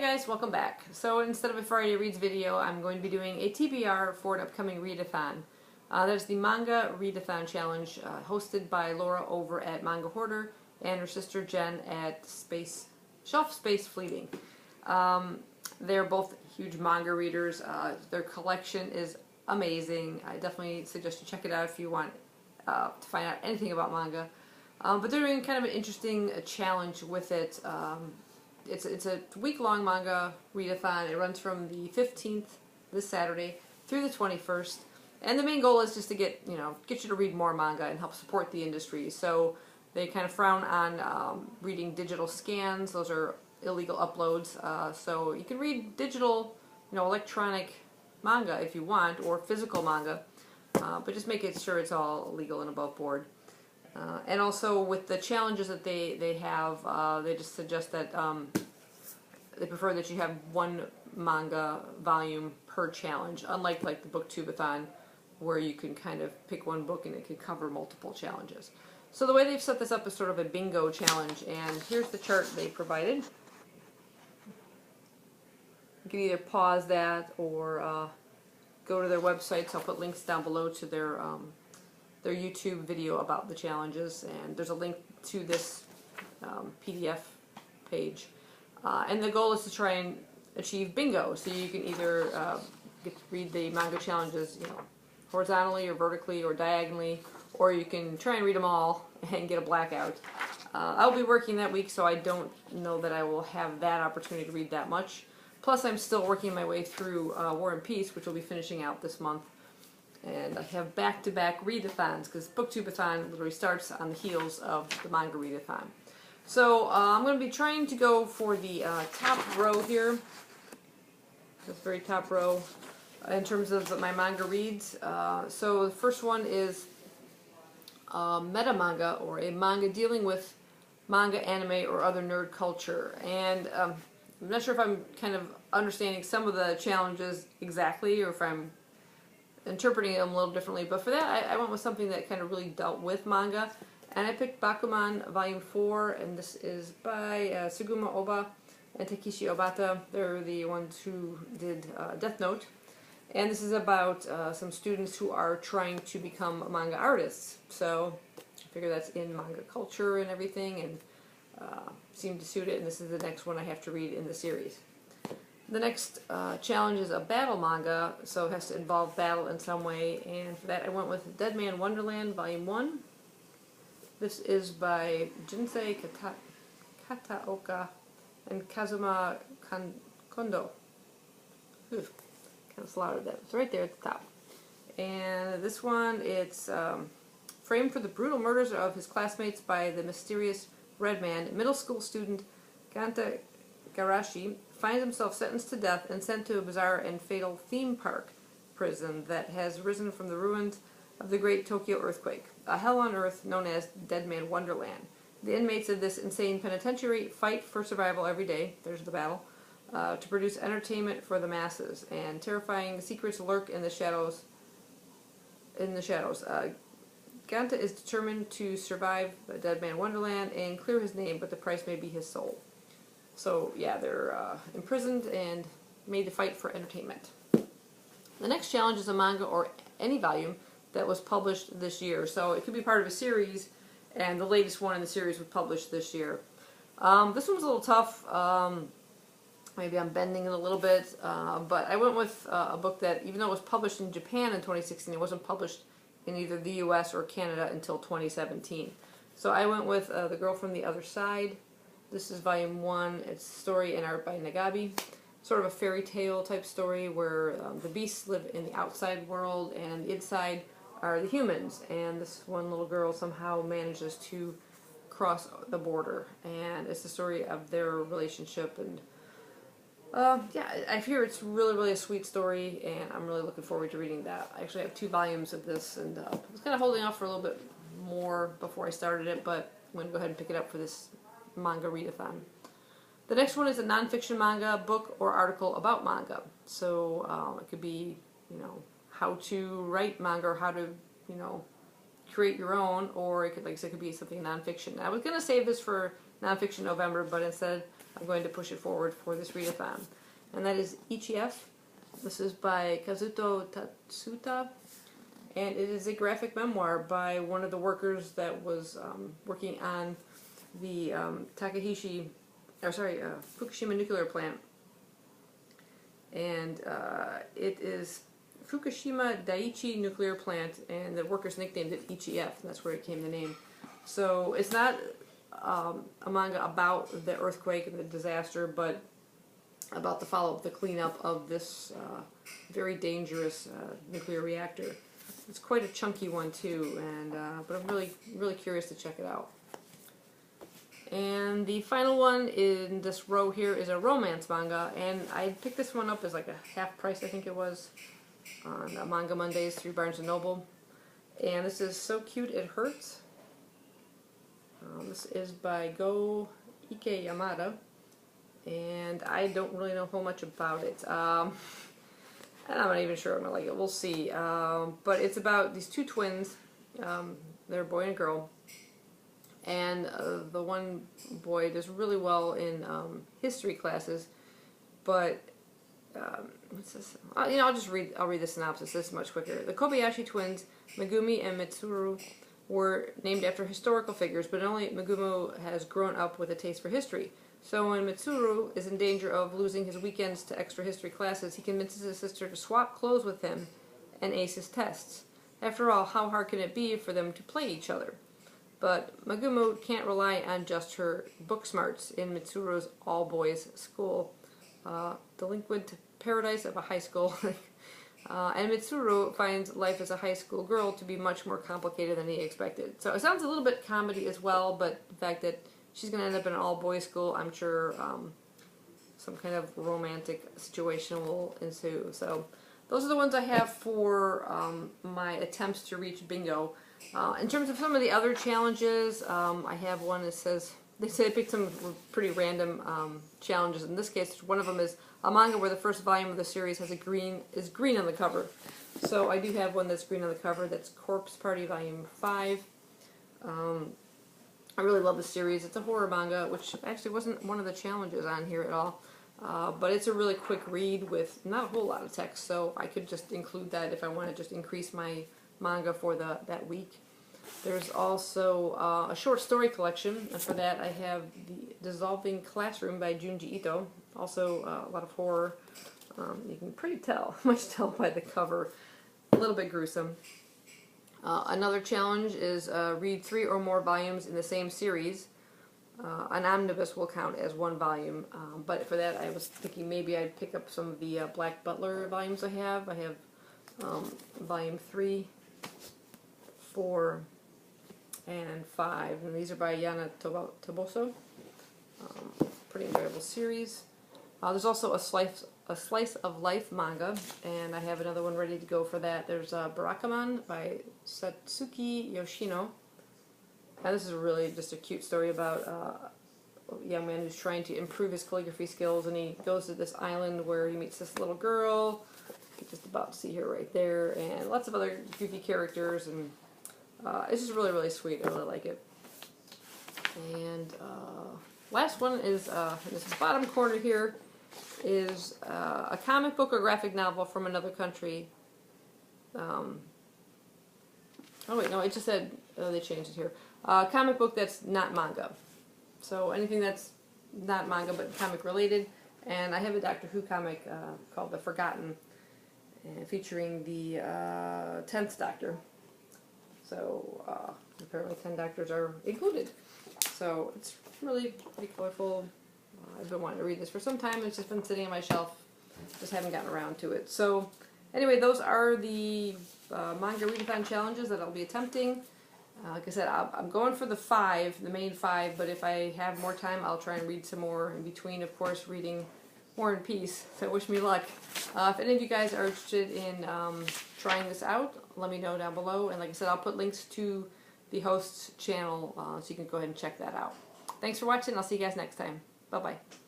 guys, welcome back. So instead of a Friday Reads video, I'm going to be doing a TBR for an upcoming Readathon. There's the Manga Readathon Challenge hosted by Laura over at Manga Hoarder and her sister Jen at Shelf Space Fleeting. They're both huge manga readers. Their collection is amazing. I definitely suggest you check it out if you want to find out anything about manga. But they're doing kind of an interesting challenge with it. It's a week-long manga readathon. It runs from the 15th, this Saturday, through the 21st. And the main goal is just to get you to read more manga and help support the industry. So they kind of frown on reading digital scans. Those are illegal uploads. So you can read digital, electronic manga if you want, or physical manga. But just make sure it's all legal and above board. And also with the challenges that they have, they just suggest that they prefer that you have one manga volume per challenge, unlike the BookTubeathon, where you can kind of pick one book and it can cover multiple challenges. So the way they've set this up is sort of a bingo challenge, and here's the chart they provided. You can either pause that or go to their websites. I'll put links down below to their YouTube video about the challenges, and there's a link to this PDF page. And the goal is to try and achieve bingo, so you can either get to read the manga challenges, horizontally or vertically or diagonally, or you can try and read them all and get a blackout. I'll be working that week, so I don't know that I will have that opportunity to read that much. Plus, I'm still working my way through War and Peace, which will be finishing out this month. And I have back-to-back readathons, because BookTubeathon literally starts on the heels of the Manga Readathon. So I'm going to be trying to go for the top row here, this very top row, in terms of my manga reads. So the first one is meta manga, or a manga dealing with manga, anime, or other nerd culture. And I'm not sure if I'm kind of understanding some of the challenges exactly, or if I'm interpreting them a little differently, but for that I went with something that kind of really dealt with manga, and I picked Bakuman Volume 4, and this is by Suguma Oba and Takeshi Obata. They're the ones who did Death Note, and this is about some students who are trying to become manga artists. So I figure that's in manga culture and everything, and seemed to suit it, and this is the next one I have to read in the series. The next challenge is a battle manga, so it has to involve battle in some way, and for that I went with Dead Man Wonderland Volume 1. This is by Jinsei Kataoka and Kazuma Kondo. Kind of slaughtered that. It's right there at the top. And this one, it's framed for the brutal murders of his classmates by the mysterious Red Man. Middle school student Ganta Garashi finds himself sentenced to death and sent to a bizarre and fatal theme park prison that has risen from the ruins of the Great Tokyo Earthquake, a hell on earth known as Dead Man Wonderland. The inmates of this insane penitentiary fight for survival every day, there's the battle, to produce entertainment for the masses, and terrifying secrets lurk in the shadows. Ganta is determined to survive the Dead Man Wonderland and clear his name, but the price may be his soul. So yeah, they're imprisoned and made to fight for entertainment. The next challenge is a manga or any volume that was published this year. So it could be part of a series, and the latest one in the series was published this year. This one was a little tough. Maybe I'm bending it a little bit, but I went with a book that, even though it was published in Japan in 2016, it wasn't published in either the US or Canada until 2017. So I went with The Girl from the Other Side. This is Volume 1. It's story and art by Nagabi. Sort of a fairy tale type story where the beasts live in the outside world and the inside are the humans. And this one little girl somehow manages to cross the border. And it's the story of their relationship. And yeah, I hear it's really a sweet story, and I'm really looking forward to reading that. I actually have 2 volumes of this, and I was kind of holding off for a little bit more before I started it, but I'm going to go ahead and pick it up for this Manga Readathon. The next one is a nonfiction manga, book, or article about manga. So it could be, how to write manga, or how to, create your own, or it could, like I said, it could be something nonfiction. I was going to save this for nonfiction November, but instead I'm going to push it forward for this readathon. And that is EGF. This is by Kazuto Tatsuta, and it is a graphic memoir by one of the workers that was working on the Fukushima nuclear plant. And it is Fukushima Daiichi nuclear plant, and the workers nicknamed it EGF, and that's where it came the name. So it's not a manga about the earthquake and the disaster, but about the follow-up, the cleanup of this very dangerous nuclear reactor. It's quite a chunky one too, and but I'm really curious to check it out. And the final one in this row here is a romance manga, and I picked this one up as like a half price, I think it was, on Manga Mondays through Barnes & Noble. And this is So Cute It Hurts. This is by Go Ike Yamada, and I don't really know how much about it. And I'm not even sure I'm gonna like it. We'll see. But it's about these two twins. They're a boy and a girl. And the one boy does really well in history classes, but what's this? I'll read the synopsis. This is much quicker. The Kobayashi twins, Megumi and Mitsuru, were named after historical figures, but only Megumi has grown up with a taste for history. So when Mitsuru is in danger of losing his weekends to extra history classes, he convinces his sister to swap clothes with him and ace his tests. After all, how hard can it be for them to play each other? But Megumi can't rely on just her book smarts in Mitsuru's all-boys school, delinquent paradise of a high school. And Mitsuru finds life as a high school girl to be much more complicated than he expected. So it sounds a little bit comedy as well, but the fact that she's going to end up in an all-boys school, I'm sure some kind of romantic situation will ensue. So those are the ones I have for my attempts to reach bingo. In terms of some of the other challenges, I have one that says, they say I picked some pretty random challenges. In this case, one of them is a manga where the first volume of the series is green on the cover. So I do have one that's green on the cover. That's Corpse Party Volume 5. I really love the series. It's a horror manga, which actually wasn't one of the challenges on here at all. But it's a really quick read with not a whole lot of text, so I could just include that if I want to just increase my manga for that week. There's also a short story collection, and for that I have The Dissolving Classroom by Junji Ito. Also a lot of horror. You can pretty much tell by the cover. A little bit gruesome. Another challenge is read 3 or more volumes in the same series. An omnibus will count as one volume, but for that I was thinking maybe I'd pick up some of the Black Butler volumes I have. I have volume 3, 4, and 5, and these are by Yana Toboso. Pretty enjoyable series. There's also a slice of life manga, and I have another one ready to go for that. There's Barakamon by Satsuki Yoshino. And this is really just a cute story about a young man who's trying to improve his calligraphy skills, and he goes to this island where he meets this little girl. You can just about see her right there, and lots of other goofy characters, and it's just really sweet. I really like it. And last one is in this bottom corner here is a comic book or graphic novel from another country. Oh wait, no, it just said they changed it here. Comic book that's not manga. So anything that's not manga but comic related. And I have a Doctor Who comic called The Forgotten, featuring the 10th Doctor. So apparently 10 Doctors are included. So it's really pretty colorful. I've been wanting to read this for some time. It's just been sitting on my shelf. Just haven't gotten around to it. So anyway, those are the manga readathon challenges that I'll be attempting. Like I said, I'm going for the main 5, but if I have more time, I'll try and read some more in between, of course, reading War and Peace. So wish me luck. If any of you guys are interested in trying this out, let me know down below. And like I said, I'll put links to the host's channel so you can go ahead and check that out. Thanks for watching. I'll see you guys next time. Bye-bye.